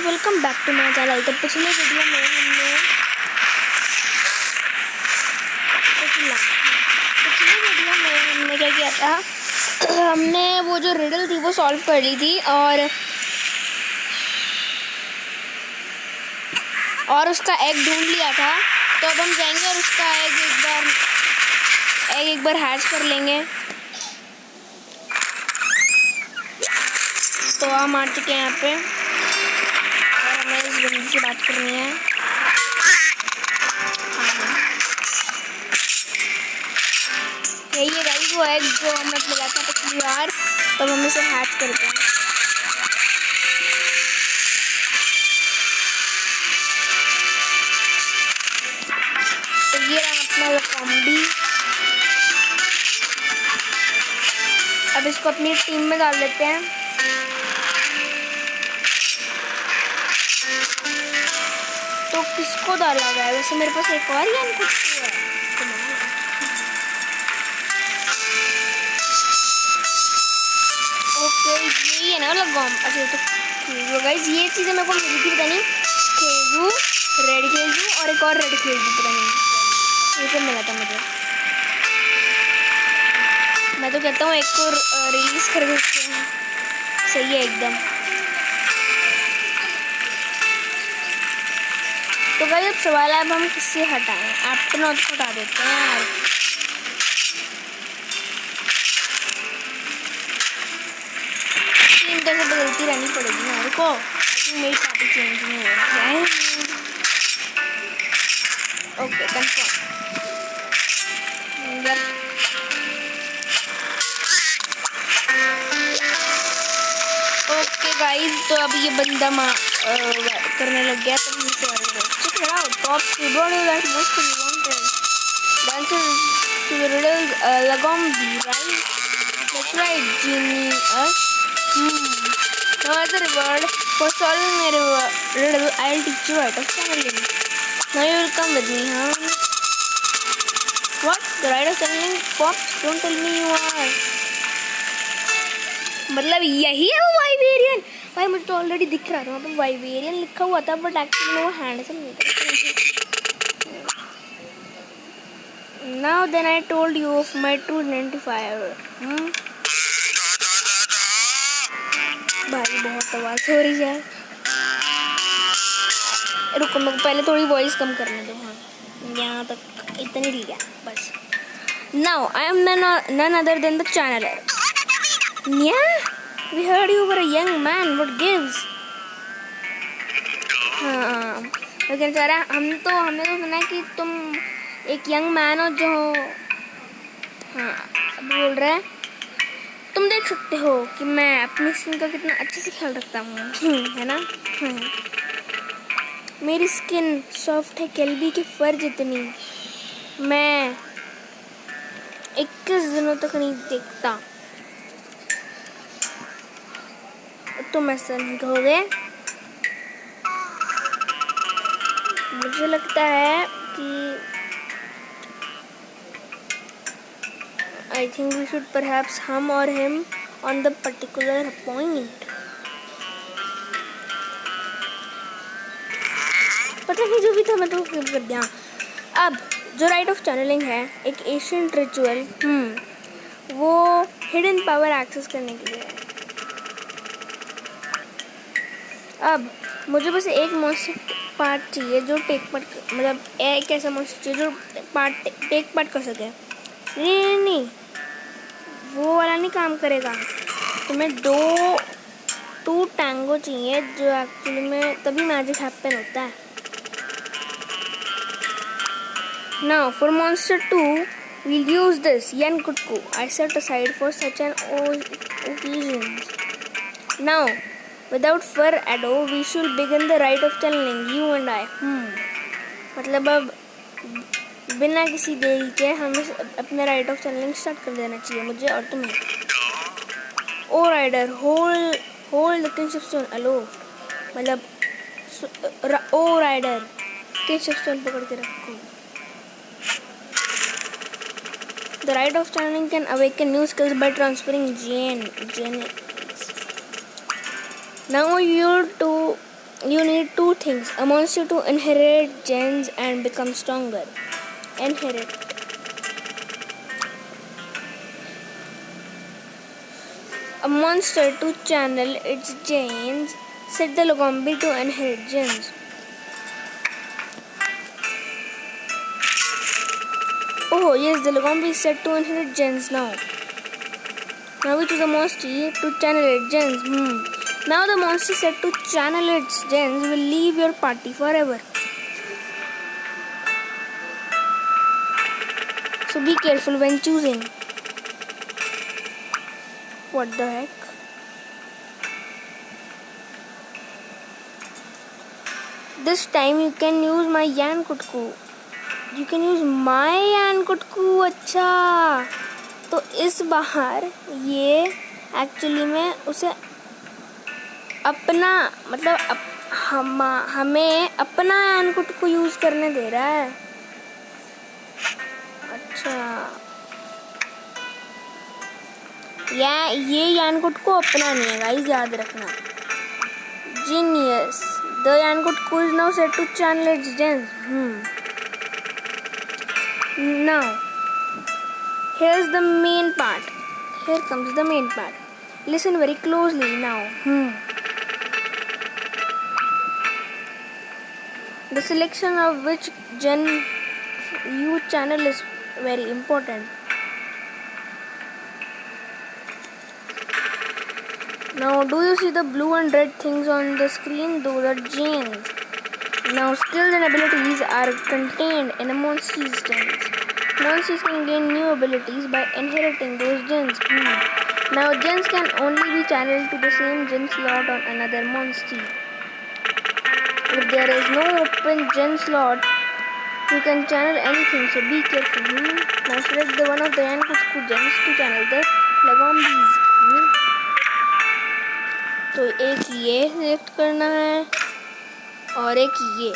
Welcome back to my channel. तो पिछले video में हमने क्या किया था, हमने वो जो रिडल थी वो सॉल्व कर ली थी और उसका एग ढूंढ लिया था। तो अब हम जाएंगे और उसका एग एक बार हैच कर लेंगे। तो हम आ चुके हैं यहाँ पे और हमें इस बंदी से बात करनी है। यही है गाइस वो एग जो हमें मिला था पिछली बार। तब हम इसे हैच करते हैं। तो ये रहा अपना कॉम्बी। अब इसको अपनी टीम में डाल देते हैं। तो किसको डाला गया? वैसे मेरे पास एक और या कुछ है। ओके यही है ना लगवाम। अच्छा तो खेजू गाइस, ये चीज़ें मेरे को मिली थी, पता नहीं खेजू, रेड खेजू और एक और रेड खेजू, पता नहीं ये सब मिला था मुझे। मैं तो कहता हूँ एक को रिलीज कर देते हैं। सही है एकदम। तो गाइस अब सवाल है, अब हम किससे हटाएं? एप्टनॉट को हटा देते हैं यार। टीम कैसे बदलती रहनी पड़ेगी ना को। मेरी पार्टी चेंज नहीं हो रही है। Okay confirm. ओके गाइस, तो अब ये बंदा करने लग गया। तो check it out. Top keyboard that most wanted. Dances to the riddles Lagombi, right? That's right, genius. Now as a reward for solving my riddle, I'll teach you right of channeling. Now you will come with me, huh? What? The right of channeling? Pops, don't tell me you are. मतलब यही है वो वाइबेरियन? भाई मुझे तो already दिख रहा था वहाँ पे वाइबेरियन लिखा हुआ था, बट एक्चुअली वो हैंडसम नहीं था। Now then I told you of my true identifier. भाई बहुत आवाज़ हो रही है। रुको मेरे को पहले थोड़ी वॉइस कम करने दो। हाँ यहाँ तक इतनी ठीक है बस। Now I am none other than the channeler. Yeah, we heard you were a young man. What gives? हाँ लेकिन सारा हमने तो सुना है कि तुम एक यंग मैन हो जो हाँ बोल रहे हैं। तुम देख सकते हो कि मैं अपनी स्किन का कितना अच्छे से ख्याल रखता हूँ, है ना? मेरी स्किन सॉफ्ट है केल्बी के फर जितनी। मैं 21 दिनों तक नहीं देखता। तुम ऐसा नहीं कहोगे? मुझे लगता है कि I think we should perhaps hum or him on the particular point. पता नहीं जो भी था मैं तो स्किप कर दिया। अब जो राइट ऑफ चैनलिंग है एक एशियंट रिचुअल, वो हिडन पावर एक्सेस करने के लिए है। अब मुझे बस एक मॉन्स्टर पार्ट चाहिए जो टेक पार्ट, मतलब एक ऐसा मॉन्स्टर चाहिए जो टेक पार्ट कर सके। नहीं वो वाला नहीं काम करेगा। तुम्हें टू टैंगो चाहिए जो एक्चुअली में तभी मैजिक हैपन होता है। Now for monster 2 we'll use this Yankutku I set aside for such an occasion. Now without further ado we should begin the rite of channeling, you and I. मतलब अब बिना किसी देरी के हमें अपने राइट ऑफ चैनलिंग स्टार्ट कर देना चाहिए, मुझे और तुम्हें। O rider hold the kingship stone aloft, मतलब ओ राइडर किंगशिप स्टोन पकड़ के रखो। The rite of channeling can awaken new skills by transferring genes. Now you to You need two things: a monster to inherit gens and become stronger. Inherit. A monster to channel its gens. Set the Lagombi to inherit gens. Oh yes, the Lagombi is set to inherit gens now. Now we choose a monster to channel its gens. Now the monster set to channel its gens will leave your party forever. So be careful when choosing. What the heck? This time you can use my Yan Kutku. You can use my Yan Kutku. अच्छा, तो इस बार ये actually में उसे अपना मतलब हमें अपना यान कुट को यूज करने दे रहा है। अच्छा, ये यान कुट को अपना नहीं है गाइस, याद रखना। जीनियस, द यान कुट को is now set to channel its gens. Now here's the main part. Here comes the main part. Listen very closely now. The selection of which gen you channel is very important. Now do you see the blue and red things on the screen? Those are gens. Now skills and abilities are contained in a monster's gens. Monsters can gain new abilities by inheriting those gens. Now gens can only be channeled to the same gen slot on another monster. If there is no open gen slot, you can channel anything, so be careful. Now select the one of the Yankutku gens to channel the Lagombis. तो एक ये select करना है और एक ये,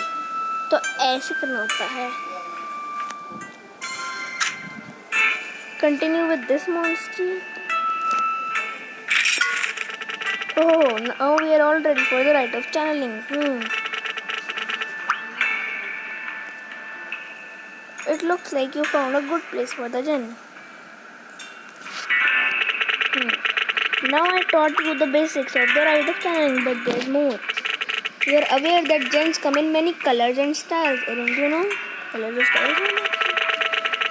तो ऐसे करना होता है। Continue with this monster. Oh, now we are all ready for the rite of channeling. It looks like you found a good place for the gen. Now I taught you the basics of the rite of channeling, but there's more. You are aware that gens come in many colors and styles, don't you know? Colors and styles.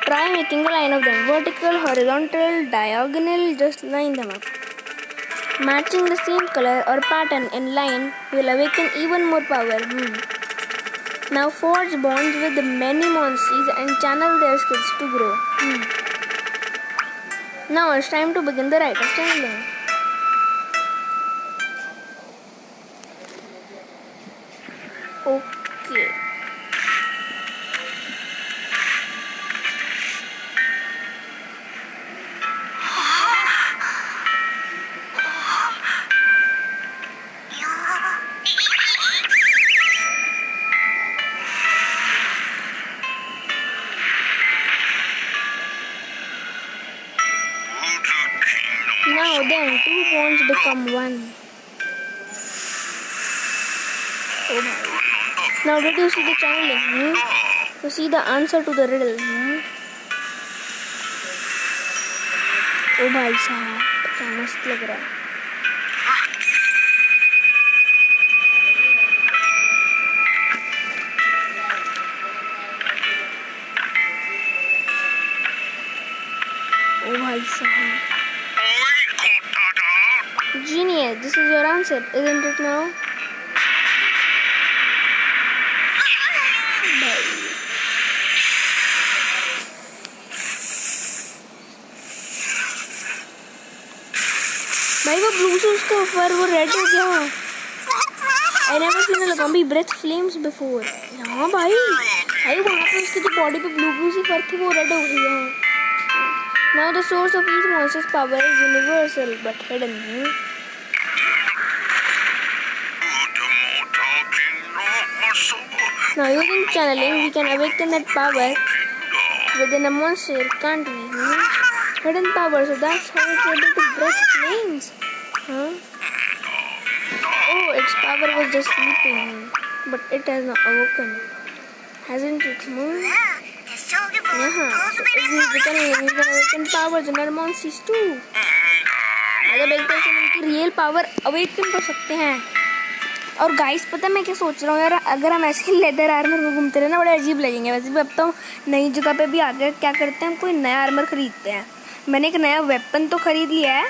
Try making a line of them. Vertical, horizontal, diagonal, just line them up. Matching the same color or pattern in line will awaken even more power. Now forge bonds with many monsters and channel their skills to grow. Now it's time to begin the rite of channeling. Okay. Now then, two bonds become one. Oh my. Now did you see the channeling? You see the answer to the riddle. Oh भाई साहब, क्या मस्त लग रहा है। Oh भाई साहब। Genius, this is your answer, isn't it now? भाई वो ब्लू से उसका फर वो रेड हो गया। I never seen a Lagombi breath flames before. हाँ भाई वहाँ पे उसकी जो बॉडी पे ब्लू सी फर थी वो रेड हो गई है। Now the source of each monster's power is universal but hidden. Now using channeling we can awaken that power within a monster, can't we? Hidden power, so that's how it's able to breath flames. Oh, its power was just sleeping, but it has not awoken. Hasn't it moved? Yeah, so it is becoming an awakened power in our monsters too. मतलब एक तरह से उनकी real power awaken कर सकते हैं। और guys पता है मैं क्या सोच रहा हूँ यार, अगर हम ऐसे लेदर आर्मर में घूमते रहे ना बड़े अजीब लगेंगे। वैसे भी अब तो नई जगह पे भी आ गए, क्या करते हैं हम कोई नया आर्मर खरीदते हैं। मैंने एक नया वेपन तो खरीद लिया है,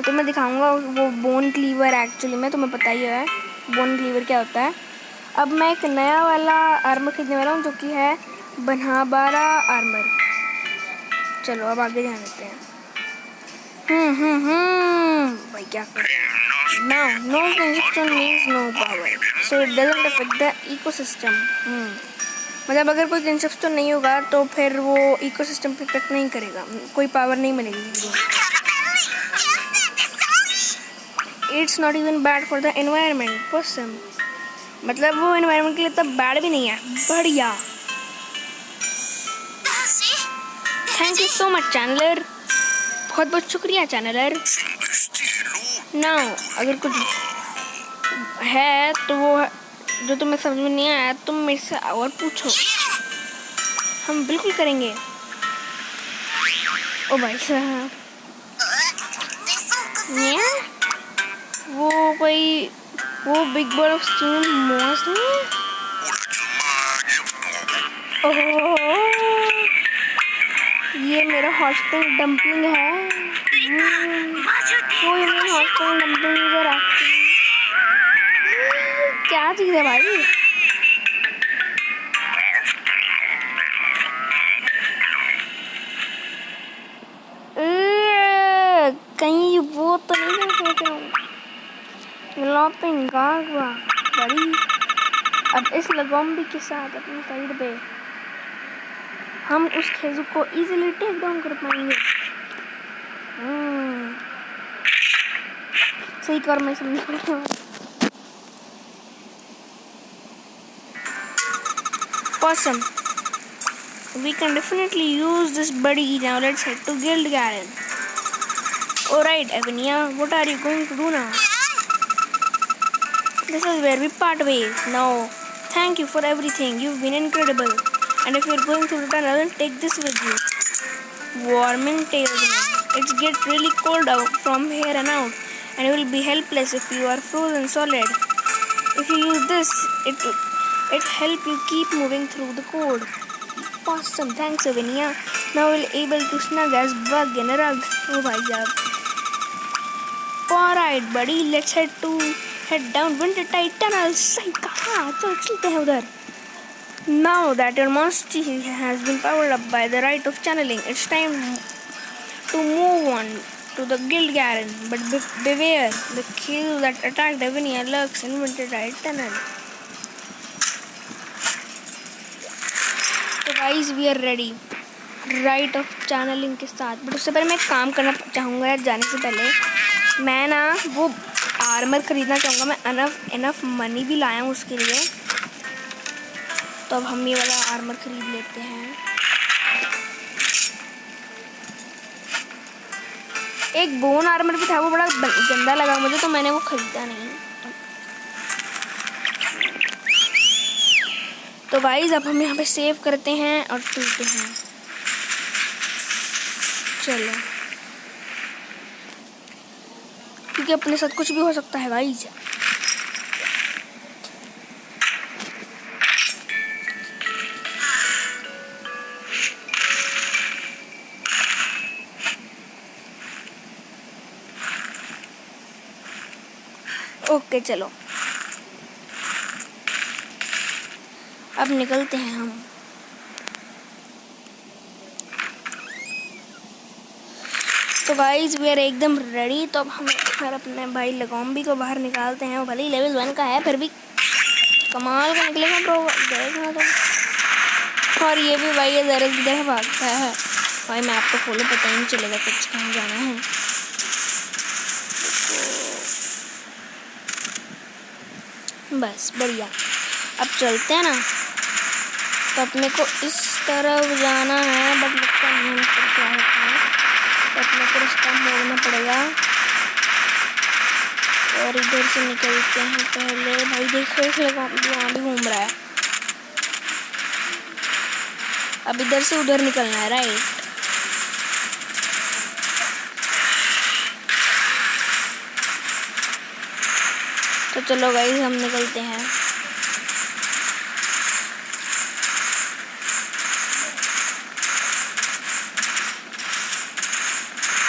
तो मैं दिखाऊंगा वो बोन क्लीवर। एक्चुअली में तुम्हें पता ही है बोन क्लीवर क्या होता है। अब मैं एक नया वाला आर्मर खरीदने वाला हूँ जो कि है बनहाबारा आर्मर। चलो अब आगे ध्यान देते हैं। भाई क्या कर रहे हैं? Now, no consumption means no power, so it doesn't affect the ecosystem. मतलब अगर कोई कंजप्शन नहीं होगा तो फिर वो इकोसिस्टम पे इफेक्ट नहीं करेगा, कोई पावर नहीं मिलेगी। It's not even bad for the environment. Awesome. मतलब वो environment के लिए तब बैड भी नहीं है, बढ़िया। Thank you so much चैनलर, बहुत बहुत शुक्रिया चैनलर। Now, अगर कुछ है तो वो जो तुम्हें समझ में नहीं आया तुम मेरे से और पूछो, हम बिल्कुल करेंगे। ओ भाई साहब, वो big ball of steam moss नहीं है? ओह, ये मेरा हॉस्पिटल डंपलिंग है। कोई नहीं हॉस्पिटल डंपलिंग इधर आ, क्या चीज़ है भाई? कहीं वो तो नहीं सोच रहा हूँ बड़ी। अब इस लगोम्बी के साथ अपनी साइड पे हम उस खेजू को इजीली टेक डाउन कर पाएंगे। सही कर, मैं समझ रहा हूँ। Awesome. We can definitely use this buddy. Now let's head to Guild Garen. Alright, Evania, what are you going to do now? This is where we part ways. Now, thank you for everything. You've been incredible. And if you're going to return, I will take this with you. Warming Tailsman. It's get really cold out from here and out, and you will be helpless if you are frozen solid. If you use this, it help you keep moving through the cold. Awesome, thanks Evania. Now we'll able to snug as bug in a rug. Oh my god. Alright buddy, let's head down Wintertide Tunnels. सही कहा, चलो चलते हैं उधर। Now that your monster has been powered up by the rite of channeling, it's time to move on to the Guild Garen. But beware, the kill that attacked Evania lurks in Wintertide Tunnel. तो guys we are ready right of channeling के साथ। But उससे पहले मैं एक काम करना चाहूँगा यार, जाने से पहले मैं ना वो आर्मर ख़रीदना चाहूँगा। मैं इनफ मनी भी लाया हूँ उसके लिए, तो अब हम ये वाला आर्मर ख़रीद लेते हैं। एक बोन आर्मर भी था, वो बड़ा गंदा लगा मुझे, तो मैंने वो ख़रीदा नहीं। तो गाइस अब हम यहाँ पे सेव करते हैं और चलते हैं। चलो, क्योंकि अपने साथ कुछ भी हो सकता है गाइस। ओके चलो अब निकलते हैं हम। तो गाइस वी आर एकदम रेडी। तो अब हम अपने भाई लगोम्बी को बाहर निकालते हैं। वो भले ही लेवल 1 का है, फिर भी कमाल का निकलेगा ब्रो, देखना तो। और ये भी भाई इधर भागता है। भाई मैं आपको खोलो, पता ही नहीं चलेगा कुछ कहाँ जाना है। बस बढ़िया, अब चलते हैं ना। तो अपने को इस तरफ जाना है, बट लगता नहीं क्या होता है, तो अपने को रास्ता मोड़ना पड़ेगा। और इधर से निकलते हैं पहले। भाई देखो एक वहाँ भी घूम रहा है। अब इधर से उधर निकलना है, राइट। तो चलो गाइस हम निकलते हैं।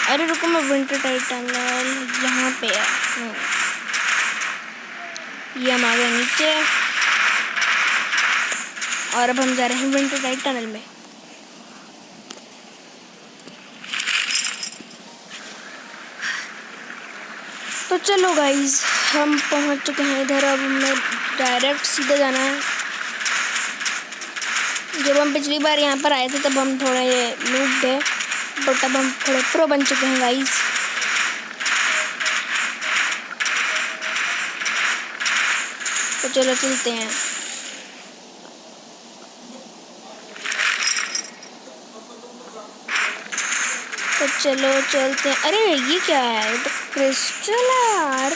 अरे रुको, मैं विंटर टाइटनल यहाँ पे है। ये हम आ गए नीचे और अब हम जा रहे हैं विंटर टाइटनल में। तो चलो गाइस हम पहुंच चुके हैं इधर। अब हमें डायरेक्ट सीधे जाना है। जब हम पिछली बार यहाँ पर आए थे तब हम थोड़े नूब थे, बट अब हम थोड़े प्रो बन चुके हैं गाइस। तो चलो चलते हैं। तो चलो चलते हैं। अरे ये क्या है? ये तो क्रिस्टल है यार,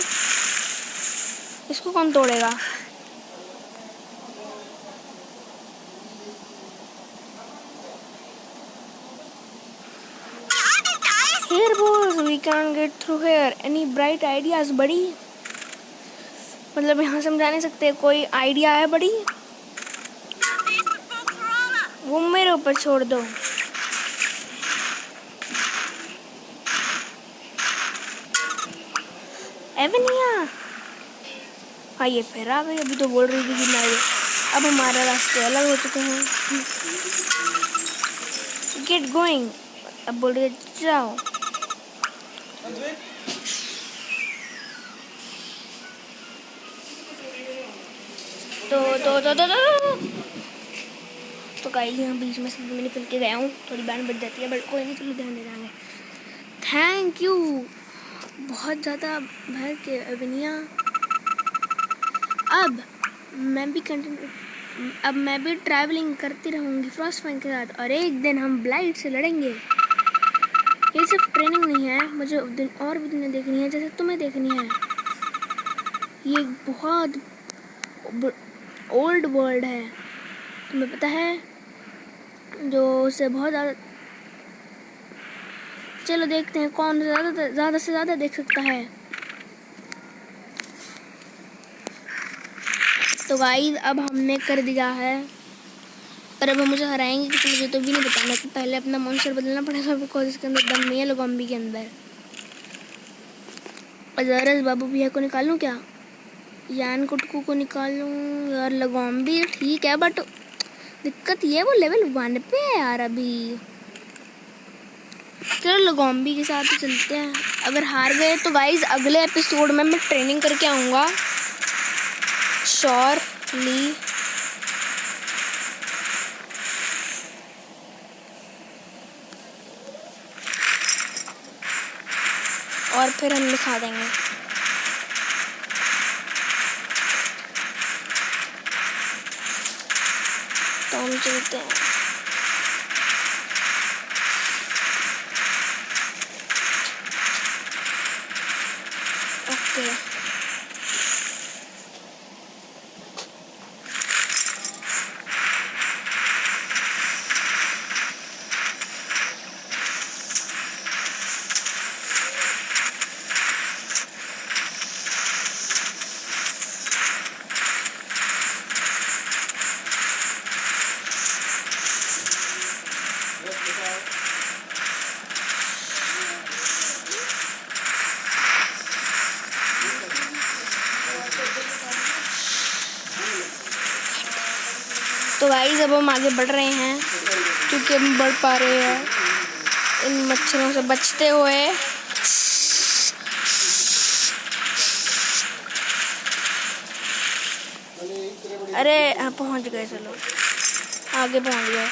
इसको कौन तोड़ेगा? Here boys, we can't get through here. Any bright ideas, बड़ी? मतलब यहाँ से हम जा नहीं सकते? कोई आइडिया है बड़ी? वो मेरे ऊपर छोड़ दो। एवेनिया, हाँ ये फिर आ गई। अभी तो बोल रही थी कि मैं, अब हमारा रास्ते अलग हो चुके हैं। गेट गोइंग, अब बोल रही है जाओ। तो गाइस यहाँ बीच में से मैं निकल के गया हूँ। थोड़ी बैंड बज जाती है बट कोई नहीं, चलो ध्यान दे देंगे। थैंक यू बहुत ज़्यादा भर के एवेनिया। अब मैं भी ट्रैवलिंग करती रहूँगी फ्रॉस्टफाइन के साथ, और एक दिन हम ब्लाइट से लड़ेंगे। ये सिर्फ ट्रेनिंग नहीं है, मुझे और भी दुनिया देखनी है जैसे तुम्हें देखनी है। ये बहुत ओल्ड वर्ल्ड है, तुम्हें पता है, जो उसे बहुत ज़्यादा। चलो देखते हैं कौन ज़्यादा से ज़्यादा देख सकता है। तो गाइस अब हमने कर दिया है, पर अब हम मुझे हराएंगे क्योंकि मुझे तो भी नहीं पता। मेरे को पहले अपना मॉन्स्टर बदलना पड़ेगा बिकॉज इसके अंदर दम नहीं है लगोम्बी के अंदर। अजरस बाबू भैया को निकालूं क्या? यान कुटकू को निकालूं यार? लगोम्बी ठीक है बट दिक्कत ये वो लेवल 1 पे है यार अभी। चलो लगोम्बी के साथ ही चलते हैं। अगर हार गए तो गाइस अगले एपिसोड में मैं ट्रेनिंग करके आऊँगा श्योरली। और फिर हम दिखा देंगे। तो हम चलते हैं। ओके तो गाइस अब हम आगे बढ़ रहे हैं क्योंकि हम बढ़ पा रहे हैं इन मच्छरों से बचते हुए। अरे हाँ पहुंच गए, चलो आगे पहुंच गए।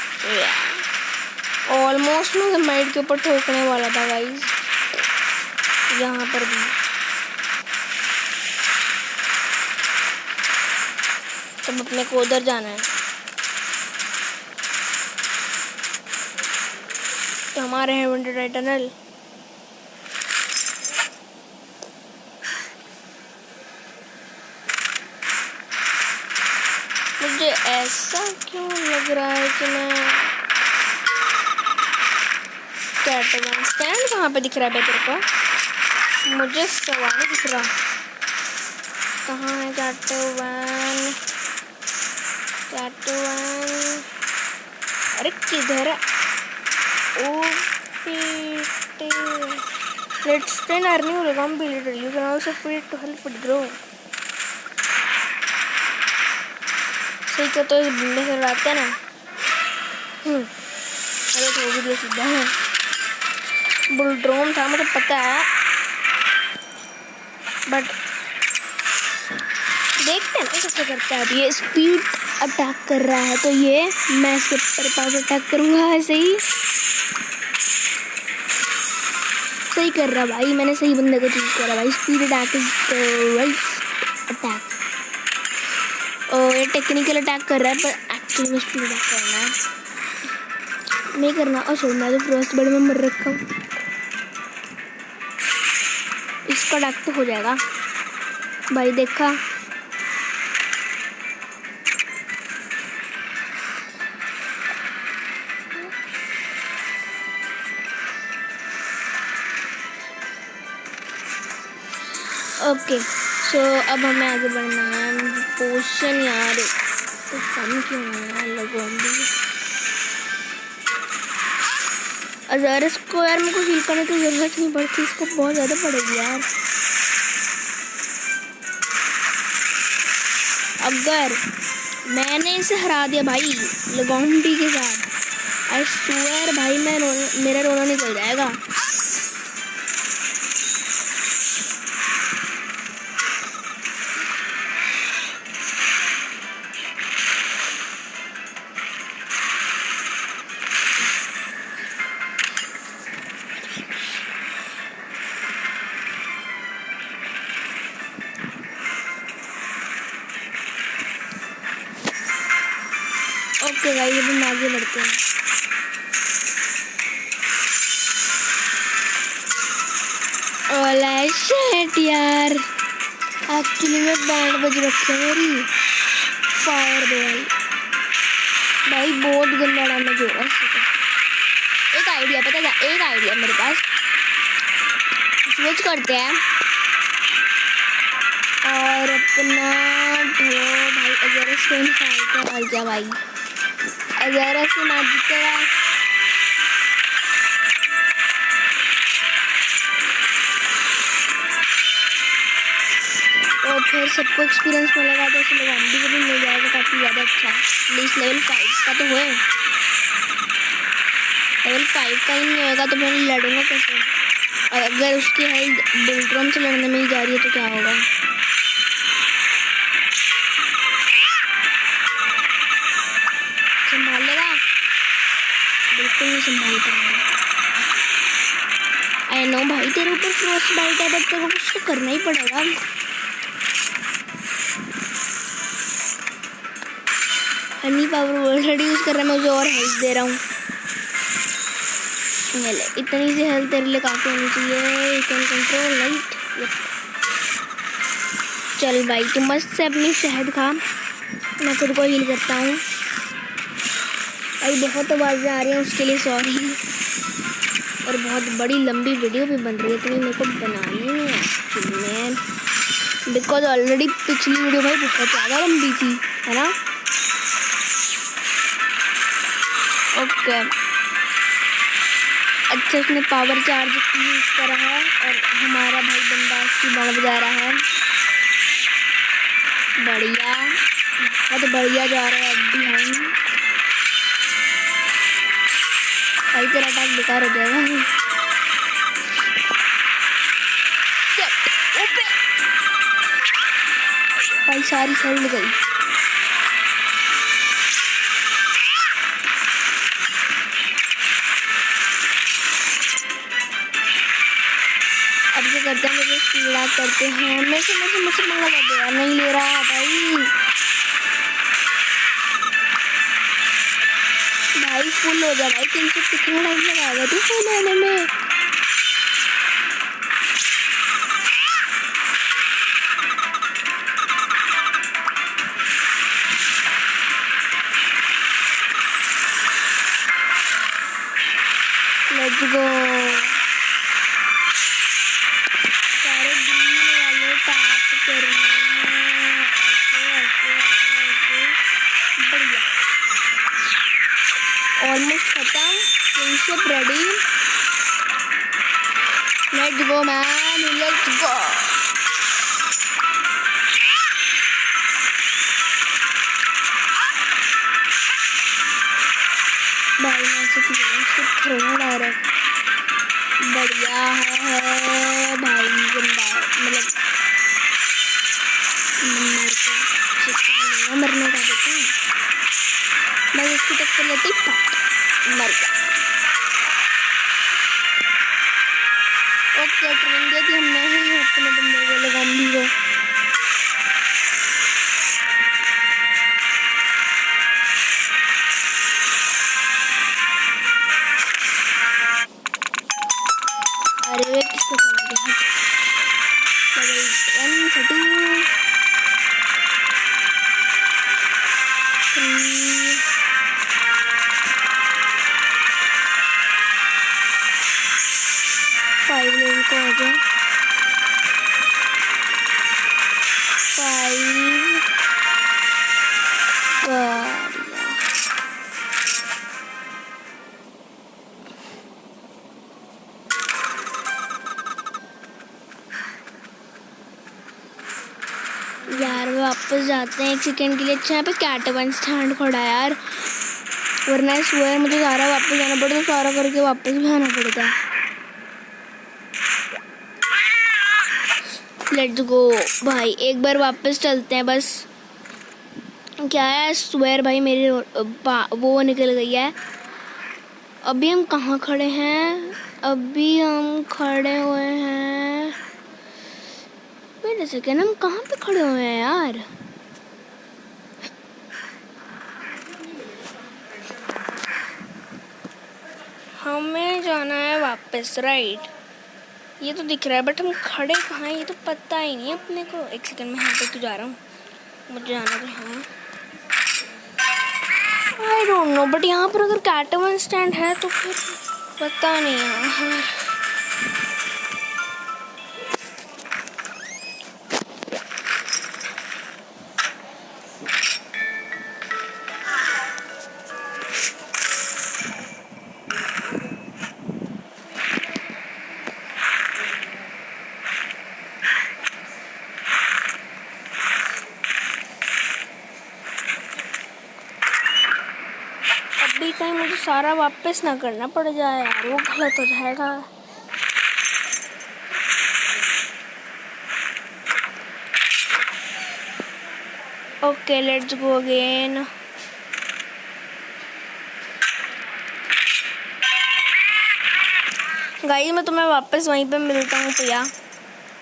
ऑलमोस्ट मैं माइट के ऊपर ठोकने वाला था गाइस, यहाँ पर भी। तब अपने को उधर जाना है। तो हमारे हैं विंटर टाइटनल। मुझे ऐसा क्यों लग रहा है कि मैं कैटवन स्टैंड कहाँ पे दिख रहा है तेरे को? मुझे सवाल दिख रहा, कहाँ है कैटवन? कैटवन अरे किधर है? ओ बेटे, लेट्स ट्रेन आर न्यू लगम be little, you can also free to help it grow. सही का तो इस बंदे से लड़ाते ना। अरे तो भी सीधा है, बुलड्रोम था मुझे पता है, बट देखते हैं ना कैसे करता है। ये स्पीड अटैक कर रहा है तो ये मैं इसके ऊपर पास अटैक करूँगा। ऐसे ही सही कर रहा भाई, मैंने सही बंदे को चूज करा भाई। Speed attack is the right attack. और ये टेक्निकल अटैक कर रहा है पर एक्चुअली में स्पीड अटैक करना है, नहीं करना। और छोड़, मैं तो फ्रोस्ट बर्ड में मर रखा हूँ, इसका अटैक तो हो जाएगा भाई। देखा ओके। सो अब हमें आगे बढ़ना है। पोशन यार तो कम क्यों है लोगों भी। अगर इसको यार मेरे को हील करने की जरूरत नहीं पड़ती, इसको बहुत ज़्यादा पड़ेगी यार। अगर मैंने इसे हरा दिया भाई लगोंडी के साथ, आई स्वेयर भाई मेरा रोना निकल जाएगा। ओके भाई अब हम आगे बढ़ते हैं। ओला शिट यार, एक्चुअली में बैंड बज रखी है मेरी। फायर दो भाई बहुत गंदा डैमेज हो रहा है इससे। एक आइडिया पता क्या, एक आइडिया मेरे पास, स्विच करते हैं और अपना ढो भाई। अगर इसको फाइट कर जा भाई, अगर ऐसे मैच जीतेगा और फिर सबको एक्सपीरियंस मिलेगा तो इसलिए गांधी को भी मिल जाएगा काफ़ी ज़्यादा अच्छा। प्लीज़ लेवल 5 का तो हुए, लेवल 5 का ही नहीं होगा तो मैं लड़ूंगा कैसे? और अगर उसकी हेल्थ बुलड्रोम से लड़ने में ही जा रही है तो क्या होगा? संभाल लेगा? बिल्कुल नहीं संभाल पाएगा। आई नो भाई तेरे ऊपर फ्रोस्ट बाइट है, बट तेरे को कुछ तो करना ही पड़ेगा। हनी पावर ऑलरेडी यूज कर रहा है, मैं उसे और हेल्थ दे रहा हूँ। इतनी सी हेल्थ तेरे लिए काफी होनी चाहिए। You can control light. चल भाई तू मस्त से अपनी शहद खा, मैं खुद को हील करता हूँ। भाई बहुत आवाज़ें आ रही हैं उसके लिए सॉरी, और बहुत बड़ी लंबी वीडियो भी बन रही है, इतनी मेरे को बनानी नहीं है एक्चुअली में, बिकॉज ऑलरेडी पिछली वीडियो भाई बहुत ज़्यादा लंबी थी, है ना। ओके अच्छा, उसने पावर चार्ज यूज़ करा है और हमारा भाई बंदा उसकी बाढ़ बजा रहा है। बढ़िया, बहुत बढ़िया जा रहा है अभी हम। भाई तेरा अटैक बेकार हो जाएगा। भाई सारी खेल गई। अब जो करते हैं मुझे कीड़ा करते हैं, मुझसे मंगा कर दे यार, नहीं ले रहा भाई। भाई फुल हो जा भाई, 300 कितना टाइम लगाएगा तू फुल होने में? Let's go. सारे ग्रीन वाले टैप करने हैं, ऐसे ऐसे ऐसे ऐसे। बढ़िया, ऑलमोस्ट खत्म। Friendship ready. Let's go man, let's go. भाई मैं ऐसे खेलना डायरेक्ट बढ़िया है भाई। गंदा मतलब मरने का देती हूँ मैं, इसकी टक्कर लेती मर गया। ओके, ट्रेनिंग दे दी हमने ही अपने बंदे को, लगाम को। अरे वे किसको करा दिया? डबल 1 2 3 5 लेवल को हो गया। 5 यार वापस जाते हैं 1 सेकेंड के लिए। अच्छा यहाँ पे कैटवन स्टैंड खड़ा है यार, वरना इस हुआ मुझे सारा वापस जाना पड़ता, सारा करके वापस भी आना पड़ता। लेट्स गो भाई, एक बार वापस चलते हैं बस। क्या है स्वेयर भाई, मेरी वो निकल गई है। अभी हम कहाँ खड़े हैं? अभी हम खड़े हुए हैं, वेट अ सेकेंड, हम कहाँ पे खड़े हुए हैं यार? हमें जाना है वापस, राइट? ये तो दिख रहा है बट हम खड़े कहाँ हैं ये तो पता ही नहीं अपने को। 1 सेकेंड में यहाँ पे क्यों जा रहा हूँ, मुझे जाना तो है। आई डोंट नो, बट यहाँ पर अगर कैटवन स्टैंड है तो फिर पता नहीं है। अभी कहीं मुझे सारा वापस ना करना पड़ जाए यार, वो गलत हो जाएगा। Okay let's go again. Guys मैं तुम्हें वापस वहीं पे मिलता हूँ भैया,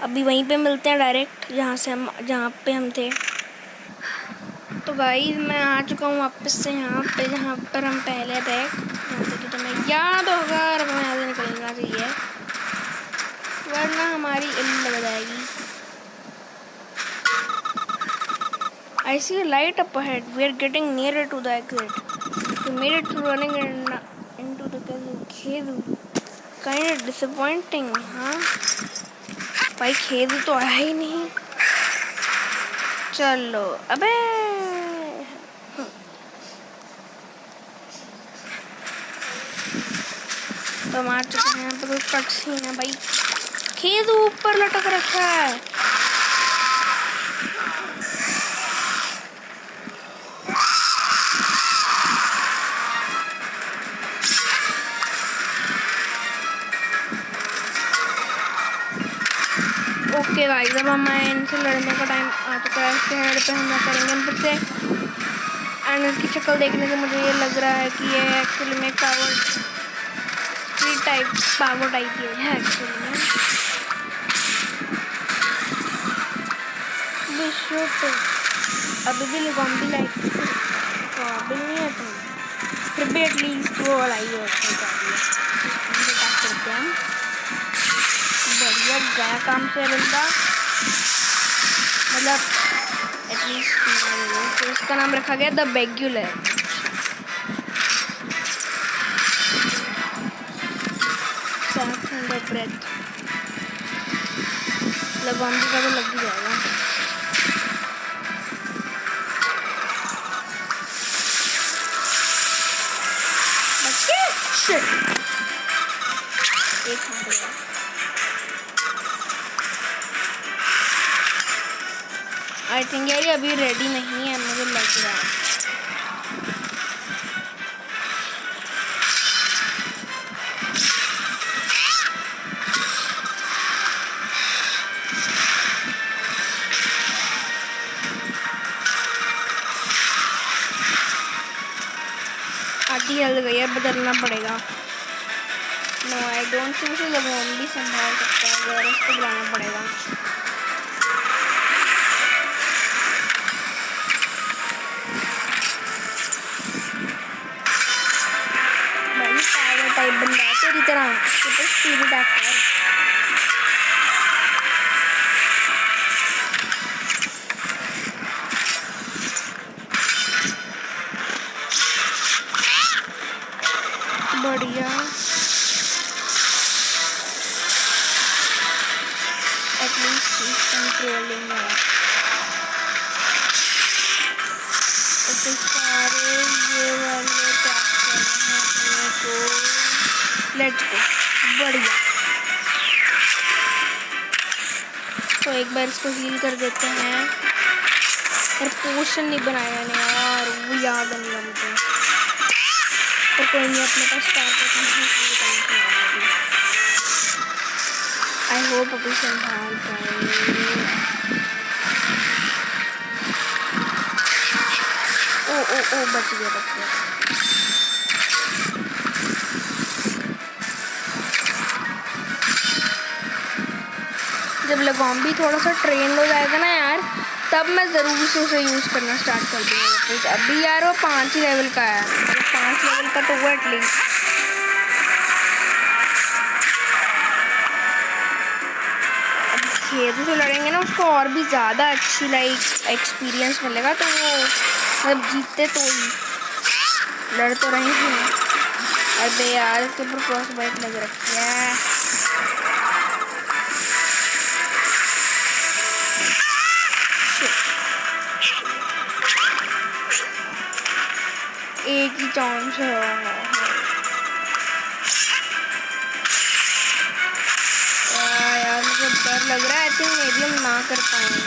अभी वहीं पे मिलते हैं डायरेक्ट जहाँ पे हम थे। तो गाइस मैं आ चुका हूँ वापस से यहाँ पे जहाँ पर हम पहले थे। कि तुम्हें याद होगा, और हमें यहाँ से निकलना चाहिए वरना हमारी इल्ल लग जाएगी। I see a light up ahead. We are getting nearer to the exit. We made it through running into the खेद। Kind of disappointing, हाँ? भाई खेद तो आया ही नहीं। चलो अबे तो मार चुके हैं। यहाँ पे कोई कट सीन है भाई, खेद ऊपर लटक रखा है। ओके गाइस, अब हमें इनसे लड़ने का टाइम आ चुका है। इसके हेड पे हमला करेंगे हम फिर से। एंड इसकी शक्ल देखने से मुझे ये लग रहा है कि ये एक्चुअली में पावर टाइप ये है एक्चुअली में। विश्व अभी भी लगाऊंगी लाइक काबिल नहीं है तुम, फिर भी एटलीस्ट वो लड़ाई करते हैं। बढ़िया गया काम से बंदा, मतलब एटलीस्ट। तो इसका नाम रखा गया द बेग्युलर। ब्रेथ। लगाऊंगी का तो लग ही जाएगा। एक आई थिंक यार ये अभी रेडी नहीं है, मुझे लग रहा है। आधी हेल्थ गई है, बदलना पड़ेगा। No I don't think so लगवाऊं भी संभाल सकता है, अगर उसको बुलाना पड़ेगा। भाई पावर टाइप बंदा है तेरी तरह, सुपर स्पीड अटैक कर। बढ़िया, एटलीस्ट कंट्रोलिंग है। तो सारे ये वाले टैप करने हैं तो लेट्स गो। बढ़िया, तो एक बार इसको हील कर देते हैं। और पोशन नहीं बनाया मैंने यार, वो याद नहीं है मुझे। तो कोई नहीं, अपने पास स्टार आई होप अभी संभाल पाए। ओ बच गया। जब लगाम भी थोड़ा सा ट्रेन हो जाएगा ना यार, तब मैं ज़रूर से उसे यूज़ करना स्टार्ट कर दूँगा। अभी यार वो 5 ही लेवल का है, 5 लेवल का तो वो एटलीस्ट। अब खेल से लड़ेंगे ना, उसको और भी ज़्यादा अच्छी लाइक एक्सपीरियंस मिलेगा। तो वो मतलब जीतते तो ही, लड़ तो रहे हैं। अरे यार इसके ऊपर क्रॉस बाइट लग रखी है। एक ही चांस है यार, मुझे डर लग रहा है। आई थिंक मेरी हम ना कर पाएंगे।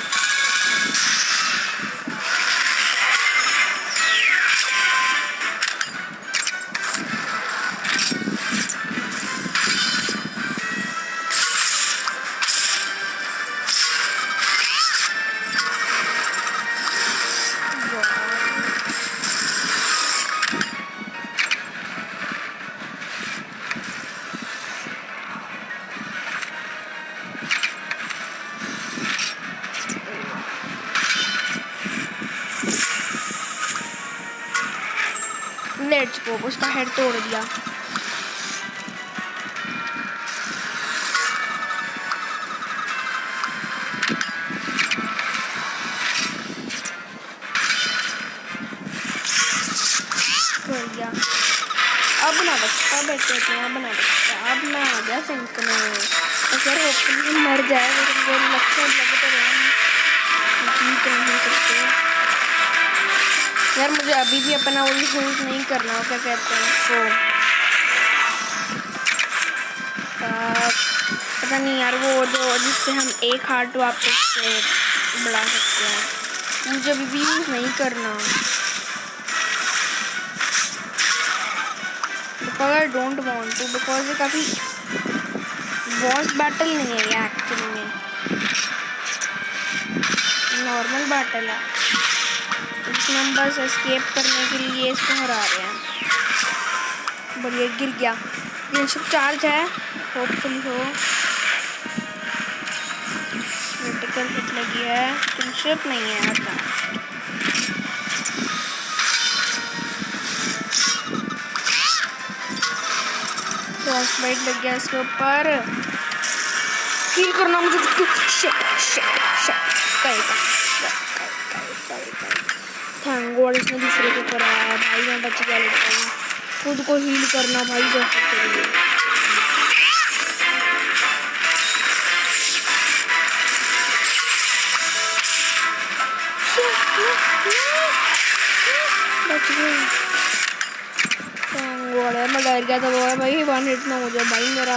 लेट्स गो, उसका हेड तोड़ दिया। बढ़िया, अब ना बचता बैठे थे, अब ना बचता। अब मैं आ गया सिंक में। अगर होपफुली मर जाए तो लगता लग तो रहे जीत नहीं सकते यार। मुझे अभी भी अपना वो यूज़ नहीं करना, क्या कहते हैं उसको, पता नहीं यार, वो जो जिससे हम एक हार्ट वापस से बढ़ा सकते हैं, मुझे अभी भी यूज़ नहीं करना। Because I don't want to, because ये काफ़ी बॉस बैटल नहीं है ये एक्चुअली में, नॉर्मल बैटल है। इसमें हम बस एस्केप करने के लिए इसको हरा रहे हैं। बढ़िया, गिर गया। फ्रेंडशिप चार्ज है, होपफुली हो। क्रिटिकल हिट लगी है, फ्रेंडशिप नहीं है हटा। क्रॉस बाइट लग गया इसके ऊपर। हील करना मुझे। थैंक गॉड इसने दूसरे के ऊपर आया भाई, मैं बच गया। लेकिन खुद को हील करना भाई जैसे चाहिए। मर गया था वो भाई, 1 हिट ना हो जाए भाई मेरा।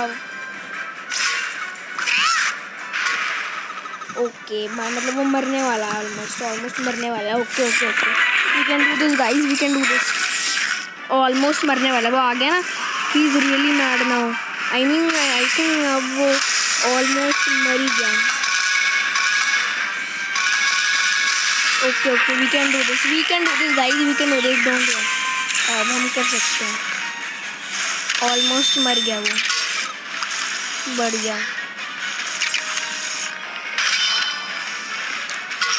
ओके मतलब वो मरने वाला है, ऑलमोस्ट मरने वाला है। Okay okay okay, we can do this guys, we can do this. Almost मरने वाला है, वो आ गया ना। He is really mad now, I think अब वो ऑलमोस्ट मर ही गया। Okay okay, we can do this guys, we can do this, don't worry, अब हम कर सकते हैं। ऑलमोस्ट मर गया वो, बढ़िया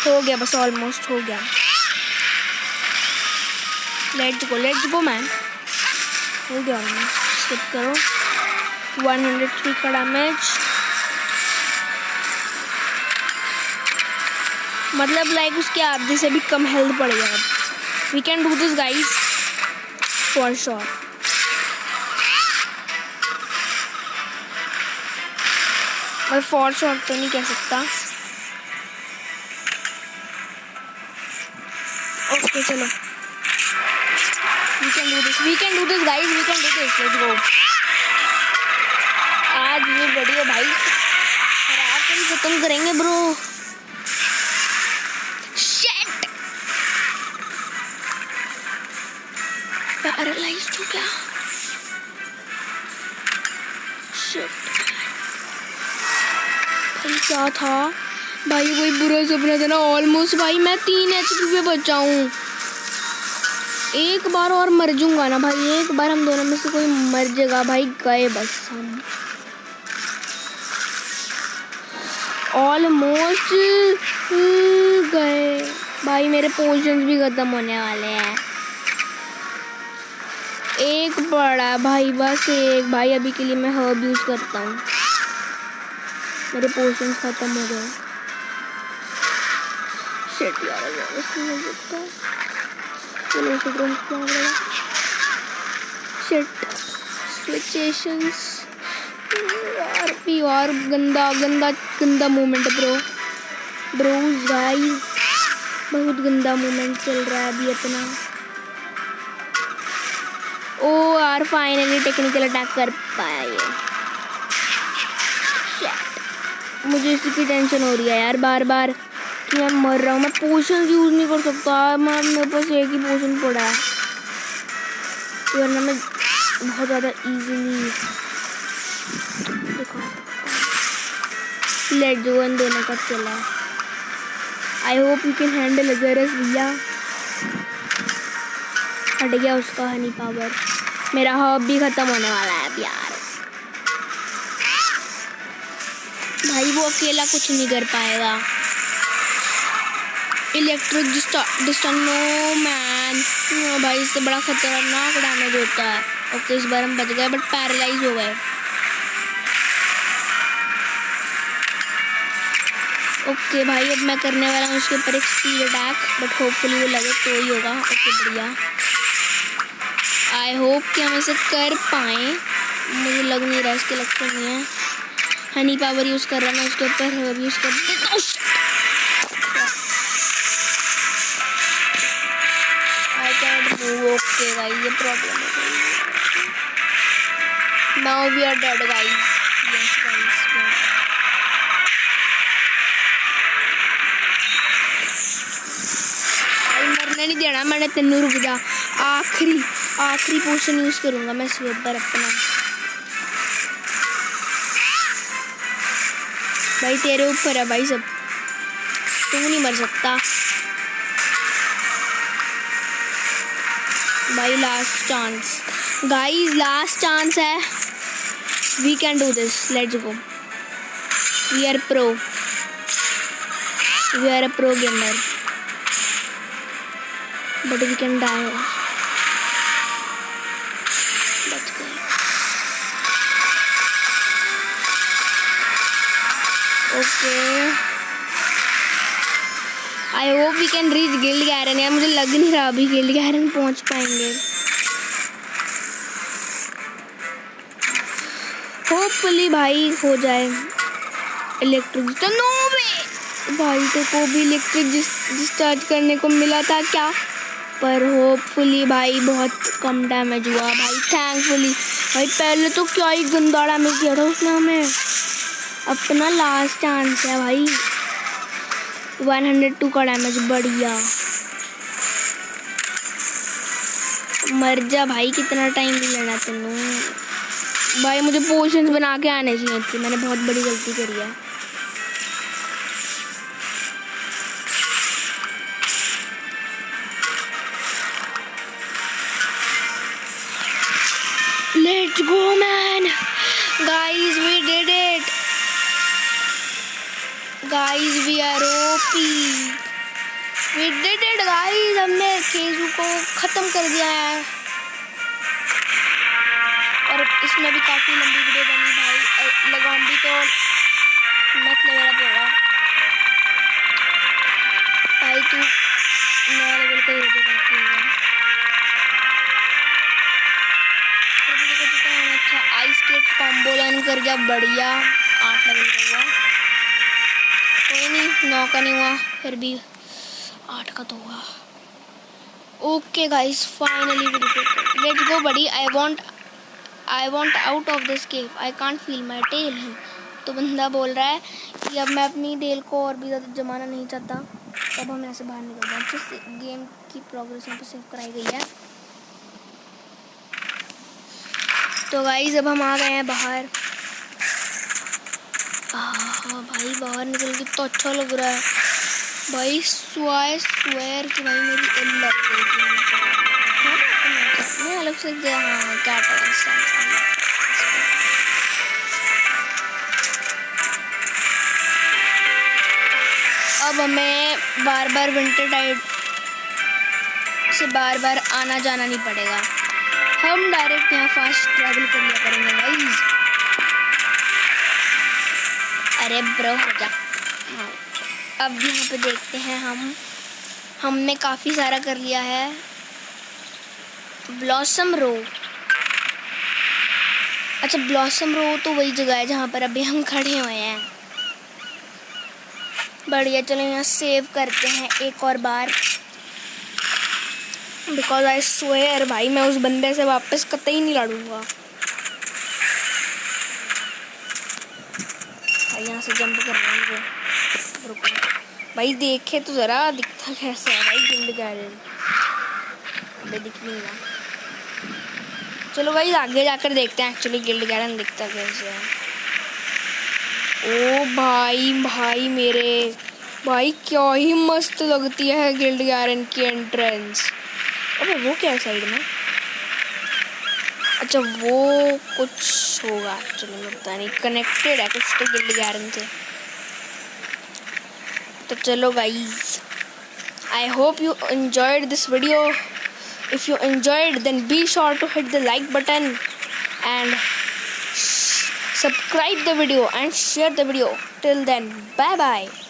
हो गया, बस ऑलमोस्ट हो गया। लेट्स गो मैन, हो गया ऑलमोस्ट। स्किप करो। 103 का डैमेज, मतलब लाइक उसके आधे से भी कम हेल्थ पड़ गया। We can do this guys for sure. मैं फॉर श्योर तो नहीं कह सकता। ओके चलो, we can do this guys, we can do this, let's go. आज ये वीडियो भाई खराब कर खत्म करेंगे ब्रो। शिट, पैरालाइज्ड हो गया। शिट भाई, क्या था भाई, वही बुरा सपना था ना ऑलमोस्ट। भाई मैं 3 HP पे बचा हूँ। एक बार और मर जाऊंगा ना भाई, एक बार हम दोनों में से कोई मर जाएगा भाई, गए बस हम। ऑलमोस्ट गए भाई, मेरे पोशंस भी खत्म होने वाले हैं। एक पड़ा भाई, बस एक भाई। अभी के लिए मैं हर्ब यूज करता हूँ, मेरे पोशंस खत्म हो गए। शिट यार, नहीं हो सकता। चलो सिचुएशंस यार भी, और गंदा मोमेंट ब्रो गाइस, बहुत गंदा मोमेंट चल रहा है अभी अपना। ओ यार, फाइनली टेक्निकल अटैक कर पाया ये। मुझे इसी की टेंशन हो रही है यार, बार बार कि मैं मर रहा हूँ। मैं पोशन यूज नहीं कर सकता, मेरे पास एक ही पोशन पड़ा है, वरना मैं बहुत ज़्यादा इजीली लेट जो वन देने का चला है। I hope you can handle अजरस भैया। हट गया उसका हनी पावर। मेरा हर्ब भी ख़त्म होने वाला है अब यार। भाई वो अकेला कुछ नहीं कर पाएगा। इलेक्ट्रिक डिस्टन, नो मैन भाई, इससे बड़ा खतरनाक डैमेज होता है। ओके इस बार हम बच गए, बट पैरालाइज हो गए। ओके भाई, अब मैं करने वाला हूँ उसके ऊपर एक स्पीड अटैक, बट होपफुली वो लगे तो ही होगा। ओके बढ़िया, आई होप कि हम इसे कर पाएँ। मुझे लग नहीं रहा, इसके लगता नहीं है। हनी पावर यूज़ कर रहा मैं उसके ऊपर, हर्ब यूज़ कर देता हूँ। ओके भाई, ये प्रॉब्लम है। Now we are dead guys. Yes guys, भाई मरने नहीं देना मैंने तेनू, रुक जा। आखिरी पोशन यूज करूंगा मैं इसके ऊपर अपना। भाई तेरे ऊपर है भाई सब, तू नहीं मर सकता भाई। Last chance guys, last chance है। We can do this, let's go. We are pro gamer, but we can die. Okay, I hope we can reach guild गैरन। यार मुझे लग नहीं रहा अभी गिल्ड गैरन पहुंच पाएंगे। होपफुली भाई हो जाए। इलेक्ट्रिक, नो वे भाई, तेरे को भी इलेक्ट्रिक डिस्चार्ज करने को मिला था क्या? पर होपफुली भाई बहुत कम डैमेज हुआ भाई, थैंकफुली। भाई पहले तो क्या ही गंदा डैमेज दिया था उसने हमें। अपना लास्ट चांस है भाई। 102 का डैमेज, बढ़िया। मर जा भाई, कितना टाइम भी लेना तेनू भाई। मुझे पोशंस बना के आने चाहिए थे, मैंने बहुत बड़ी गलती करी है। Let's go man, guys we did it, guys we are OP, we did it guys। हमने केजू को खत्म कर दिया है और इसमें भी काफी लंबी वीडियो बनी भाई। लगोम्बी तो मत लेवल पे होगा भाई, तू नया लेवल का यूज करती होगा। अच्छा आइस स्केट कॉम्बो लर्न कर गया, बढ़िया। 8 लेवल का हुआ, कोई नहीं 9 का नहीं हुआ, फिर भी 8 का तो हुआ। Okay guys, finally let's go buddy. I want out of this cave, I can't feel my tail. तो बंदा बोल रहा है कि अब मैं अपनी टेल को और भी ज़्यादा जमाना नहीं चाहता, तब हम ऐसे बाहर निकल जाए। जिस गेम की प्रोग्रेस यहाँ पर सेव कराई गई है। तो गाइस अब हम आ गए हैं बाहर। हाँ भाई बाहर निकल के तो अच्छा लग रहा है भाई। स्वेयर कि भाई मेरी लग गई थी अलग से। हाँ क्या अब हमें बार बार विंटर टाइड से बार बार आना जाना नहीं पड़ेगा, हम डायरेक्ट यहाँ फास्ट ट्रैवल कर लिया करेंगे गाइस। अरे ब्रो हो जा। अब यहाँ पे देखते हैं हमने काफ़ी सारा कर लिया है। ब्लॉसम रो, अच्छा ब्लॉसम रो तो वही जगह है जहाँ पर अभी हम खड़े हुए हैं। बढ़िया, चलो यहाँ सेव करते हैं एक और बार, बिकॉज आई स्वेयर भाई मैं उस बंदे से वापस कतई नहीं लड़ूंगा भाई। यहाँ से जंप कर रहा हूँ, रुको भाई, देखे तो ज़रा दिखता कैसा है भाई गिल्ड गार्डन। अबे दिख नहीं रहा। चलो भाई आगे जाकर देखते हैं एक्चुअली गिल्ड गार्डन दिखता कैसे है। ओ भाई मेरे भाई क्या ही मस्त लगती है गिल्ड गार्डन की एंट्रेंस। अबे वो क्या है साइड में? अच्छा वो कुछ होगा एक्चुअली, मुझे पता नहीं, कनेक्टेड है कुछ तो गिल्ड गार्डन से। तो चलो guys, I hope you enjoyed this video. If you enjoyed, then be sure to hit the like button and subscribe the video and share the video. Till then, bye bye.